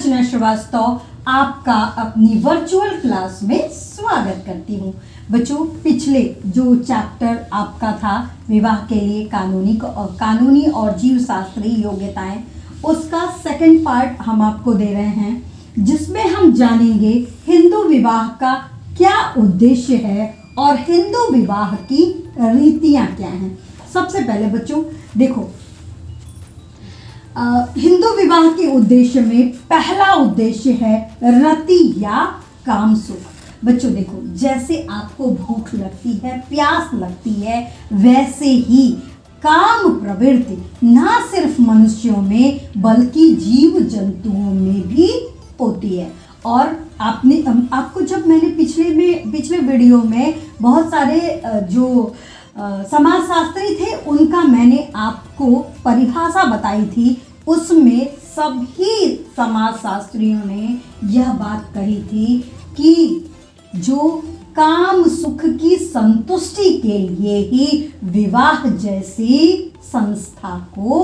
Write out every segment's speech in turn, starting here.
अर्चना श्रीवास्तव आपका अपनी virtual class में स्वागत करती हूँ। बच्चों, पिछले जो चैप्टर आपका था विवाह के लिए कानूनी और जीव शास्त्रीय योग्यताएं, उसका सेकंड पार्ट हम आपको दे रहे हैं, जिसमें हम जानेंगे हिंदू विवाह का क्या उद्देश्य है और हिंदू विवाह की रीतियां क्या हैं। सबसे पहले बच्चों देखो, हिंदू विवाह के उद्देश्य में पहला उद्देश्य है रति या काम सुख। बच्चों देखो, जैसे आपको भूख लगती है, प्यास लगती है, वैसे ही काम प्रवृत्ति ना सिर्फ मनुष्यों में बल्कि जीव जंतुओं में भी होती है। और आपको जब मैंने पिछले वीडियो में बहुत सारे जो समाजशास्त्री थे उनका मैंने आपको परिभाषा बताई थी, उसमें सभी समाजशास्त्रियों ने यह बात कही थी कि जो काम सुख की संतुष्टि के लिए ही विवाह जैसी संस्था को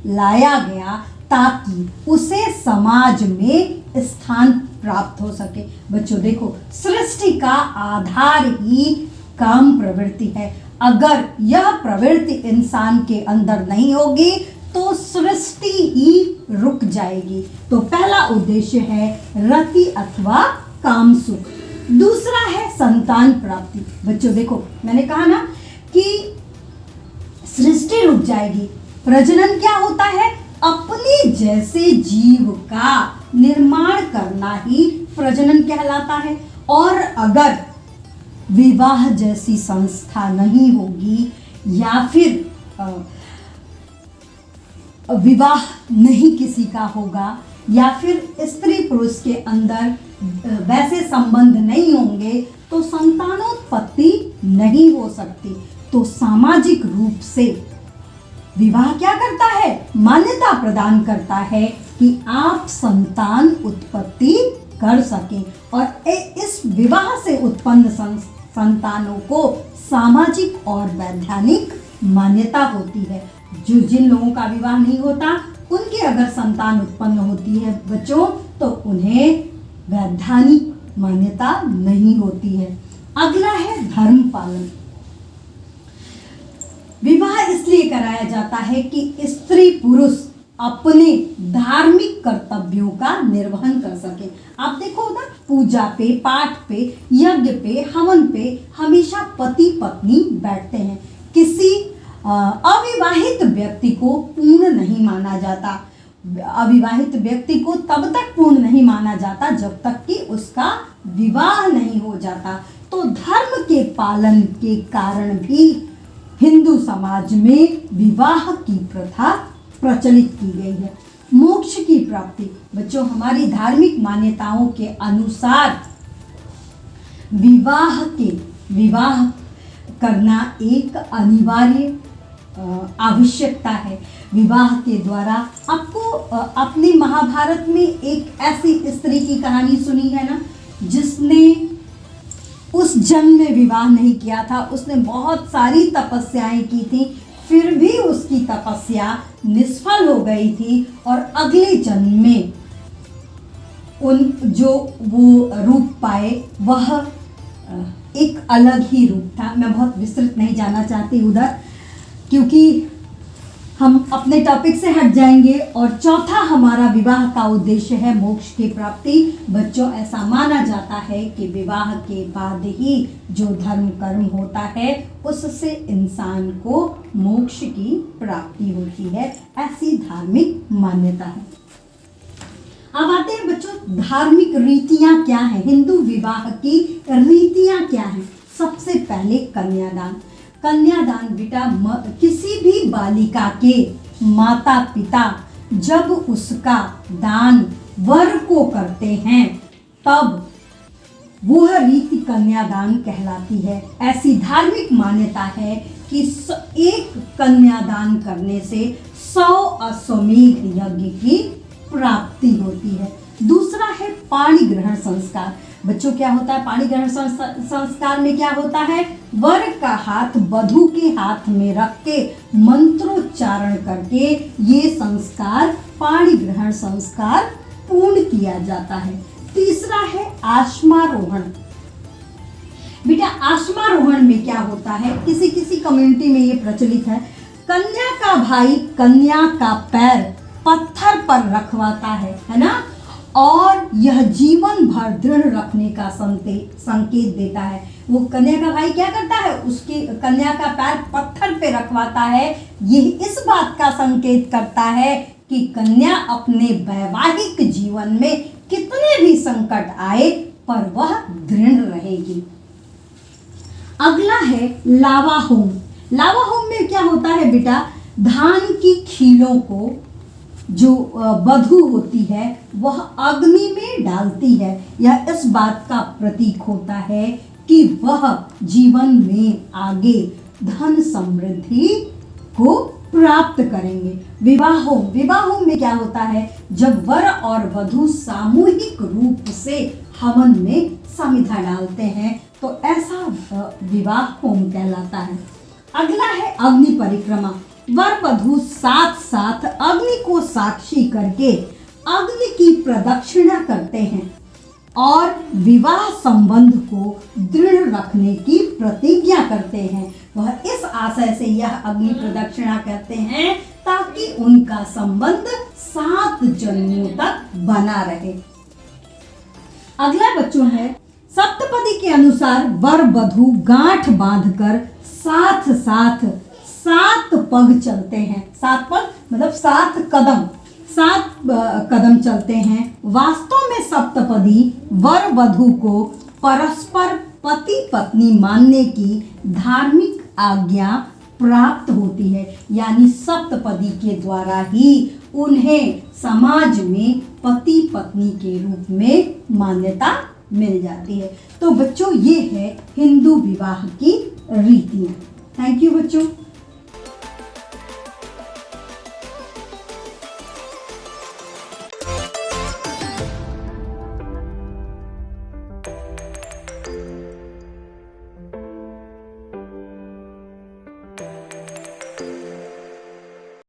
लाया गया ताकि उसे समाज में स्थान प्राप्त हो सके। बच्चों देखो, सृष्टि का आधार ही काम प्रवृत्ति है। अगर यह प्रवृत्ति इंसान के अंदर नहीं होगी तो सृष्टि ही रुक जाएगी। तो पहला उद्देश्य है रति अथवा काम सुख। दूसरा है संतान प्राप्ति। बच्चों देखो, मैंने कहा ना कि सृष्टि रुक जाएगी। प्रजनन क्या होता है? अपने जैसे जीव का निर्माण करना ही प्रजनन कहलाता है। और अगर विवाह जैसी संस्था नहीं होगी या फिर विवाह नहीं किसी का होगा या फिर स्त्री पुरुष के अंदर वैसे संबंध नहीं होंगे तो संतानोत्पत्ति नहीं हो सकती। तो सामाजिक रूप से विवाह क्या करता है? मान्यता प्रदान करता है कि आप संतान उत्पत्ति कर सकें और इस विवाह से उत्पन्न संतानों को सामाजिक और वैधानिक मान्यता होती है। जिन लोगों का विवाह नहीं होता उनकी अगर संतान उत्पन्न होती है बच्चों, तो उन्हें वैधानिक मान्यता नहीं होती है। अगला है धर्म पालन। विवाह इसलिए कराया जाता है कि स्त्री पुरुष अपने धार्मिक कर्तव्यों का निर्वहन कर सके। आप देखो ना, पूजा पे, पाठ पे, यज्ञ पे, हवन पे हमेशा पति पत्नी बैठते हैं। किसी अविवाहित व्यक्ति को पूर्ण नहीं माना जाता। अविवाहित व्यक्ति को तब तक पूर्ण नहीं माना जाता जब तक कि उसका विवाह नहीं हो जाता। तो धर्म के पालन के कारण भी हिंदू समाज में विवाह की प्रथा प्रचलित की गई है। मोक्ष की प्राप्ति। बच्चों, हमारी धार्मिक मान्यताओं के अनुसार विवाह करना एक अनिवार्य आवश्यकता है। विवाह के द्वारा आपको अपने महाभारत में एक ऐसी स्त्री की कहानी सुनी है ना, जिसने उस जन्म में विवाह नहीं किया था। उसने बहुत सारी तपस्याएं की थी, फिर भी उसकी तपस्या निष्फल हो गई थी और अगले जन्म में वो रूप पाए, वह एक अलग ही रूप था। मैं बहुत विस्तृत नहीं जाना चाहती उधर, क्योंकि हम अपने टॉपिक से हट जाएंगे। और चौथा हमारा विवाह का उद्देश्य है मोक्ष की प्राप्ति। बच्चों, ऐसा माना जाता है कि विवाह के बाद ही जो धर्म कर्म होता है उससे इंसान को मोक्ष की प्राप्ति होती है, ऐसी धार्मिक मान्यता है। अब आते हैं बच्चों, धार्मिक रीतियां क्या हैं? हिंदू विवाह की रीतियां क्या हैं? सबसे पहले कन्यादान। कन्यादान बेटा, किसी भी बालिका के माता पिता जब उसका दान वर को करते हैं तब वह रीति कन्यादान कहलाती है। ऐसी धार्मिक मान्यता है कि एक कन्यादान करने से 100 अश्वमेध यज्ञ की प्राप्ति होती है। दूसरा है पाणी ग्रहण संस्कार। बच्चों, क्या होता है पाणी ग्रहण संस्कार में? क्या होता है? वर का हाथ वधू के हाथ में रख के मंत्रोच्चारण करके ये संस्कार पाणी ग्रहण संस्कार पूर्ण किया जाता है। तीसरा है आश्मारोहण। बेटा आश्मारोहण में क्या होता है, किसी किसी कम्युनिटी में ये प्रचलित है, कन्या का भाई कन्या का पैर पत्थर पर रखवाता है ना, और यह जीवन भर दृढ़ रखने का संकेत देता है। वो कन्या का भाई क्या करता है, उसकी कन्या का पैर पत्थर पे रखवाता है। यह इस बात का संकेत करता है कि कन्या अपने वैवाहिक जीवन में कितने भी संकट आए पर वह दृढ़ रहेगी। अगला है लावा होम। लावा होम में क्या होता है बेटा, धान की खीलों को जो वधू होती है वह अग्नि में डालती है। यह इस बात का प्रतीक होता है कि वह जीवन में आगे धन समृद्धि को प्राप्त करेंगे। विवाह में क्या होता है, जब वर और वधू सामूहिक रूप से हवन में समिधा डालते हैं तो ऐसा विवाह होम कहलाता है। अगला है अग्नि परिक्रमा। वर वधू साथ साथ अग्नि को साक्षी करके अग्नि की प्रदक्षिणा करते हैं और विवाह संबंध को दृढ़ रखने की प्रतिज्ञा करते हैं। वह इस आशय से यह अग्नि प्रदक्षिणा करते हैं ताकि उनका संबंध 7 जन्मों तक बना रहे। अगला बच्चों है सप्तपदी के अनुसार वर वधू गांठ बांधकर साथ साथ 7 पग चलते हैं। 7 पग मतलब 7 कदम चलते हैं। वास्तव में सप्तपदी वर वधू को परस्पर पति पत्नी मानने की धार्मिक आज्ञा प्राप्त होती है, यानी सप्तपदी के द्वारा ही उन्हें समाज में पति पत्नी के रूप में मान्यता मिल जाती है। तो बच्चों ये है हिंदू विवाह की रीतियाँ। थैंक यू बच्चों।